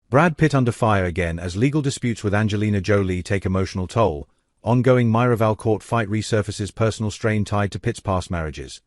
Brad Pitt under fire again as legal disputes with Angelina Jolie take emotional toll. Ongoing Miraval court fight resurfaces personal strain tied to Pitt's past marriages.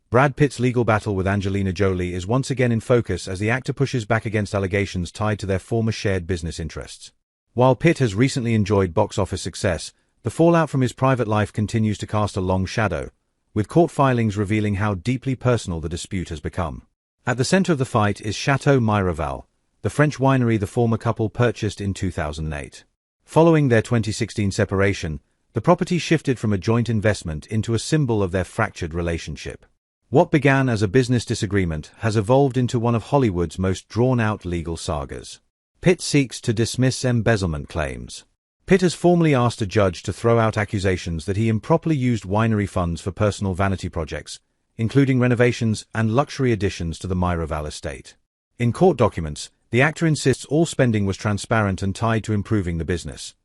Brad Pitt's legal battle with Angelina Jolie is once again in focus as the actor pushes back against allegations tied to their former shared business interests. While Pitt has recently enjoyed box office success, the fallout from his private life continues to cast a long shadow, with court filings revealing how deeply personal the dispute has become. At the center of the fight is Chateau Miraval, the French winery the former couple purchased in 2008. Following their 2016 separation, the property shifted from a joint investment into a symbol of their fractured relationship. What began as a business disagreement has evolved into one of Hollywood's most drawn-out legal sagas. Pitt seeks to dismiss embezzlement claims. Pitt has formally asked a judge to throw out accusations that he improperly used winery funds for personal vanity projects, including renovations and luxury additions to the Miraval estate. In court documents, the actor insists all spending was transparent and tied to improving the business.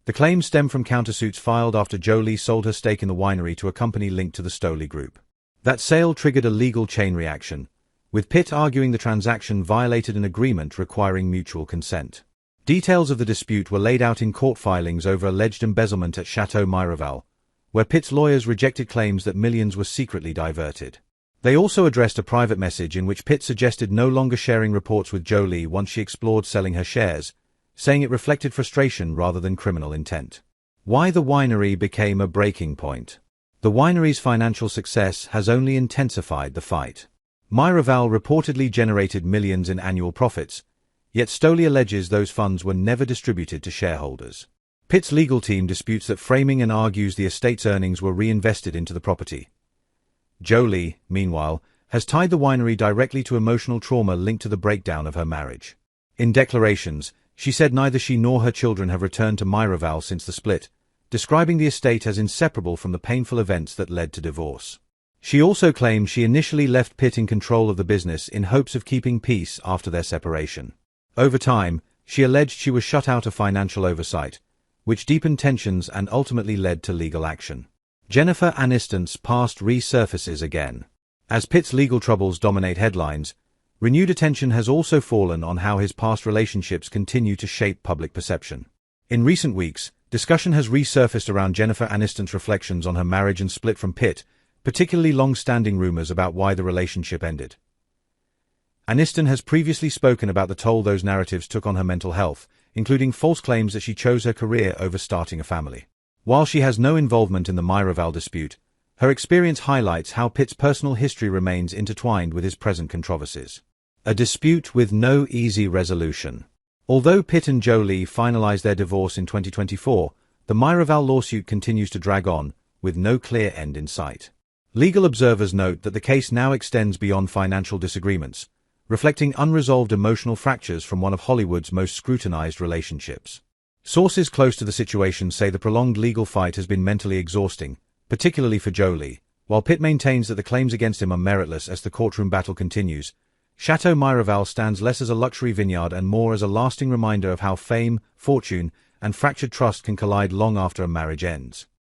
The claims stem from countersuits filed after Jolie sold her stake in the winery to a company linked to the Jolie group. That sale triggered a legal chain reaction, with Pitt arguing the transaction violated an agreement requiring mutual consent. Details of the dispute were laid out in court filings over alleged embezzlement at Chateau Miraval, where Pitt's lawyers rejected claims that millions were secretly diverted. They also addressed a private message in which Pitt suggested no longer sharing reports with Jolie once she explored selling her shares, saying it reflected frustration rather than criminal intent. Why the winery became a breaking point. The winery's financial success has only intensified the fight. Miraval reportedly generated millions in annual profits, yet Jolie alleges those funds were never distributed to shareholders. Pitt's legal team disputes that framing and argues the estate's earnings were reinvested into the property. Jolie, meanwhile, has tied the winery directly to emotional trauma linked to the breakdown of her marriage. In declarations, she said neither she nor her children have returned to Miraval since the split, describing the estate as inseparable from the painful events that led to divorce. She also claimed she initially left Pitt in control of the business in hopes of keeping peace after their separation. Over time, she alleged she was shut out of financial oversight, which deepened tensions and ultimately led to legal action. Jennifer Aniston's past resurfaces again. As Pitt's legal troubles dominate headlines, renewed attention has also fallen on how his past relationships continue to shape public perception. In recent weeks, discussion has resurfaced around Jennifer Aniston's reflections on her marriage and split from Pitt, particularly long-standing rumors about why the relationship ended. Aniston has previously spoken about the toll those narratives took on her mental health, including false claims that she chose her career over starting a family. While she has no involvement in the Miraval dispute, her experience highlights how Pitt's personal history remains intertwined with his present controversies. A dispute with no easy resolution. Although Pitt and Jolie finalized their divorce in 2024, the Miraval lawsuit continues to drag on, with no clear end in sight. Legal observers note that the case now extends beyond financial disagreements, reflecting unresolved emotional fractures from one of Hollywood's most scrutinized relationships. Sources close to the situation say the prolonged legal fight has been mentally exhausting, particularly for Jolie. While Pitt maintains that the claims against him are meritless as the courtroom battle continues, Chateau Miraval stands less as a luxury vineyard and more as a lasting reminder of how fame, fortune, and fractured trust can collide long after a marriage ends.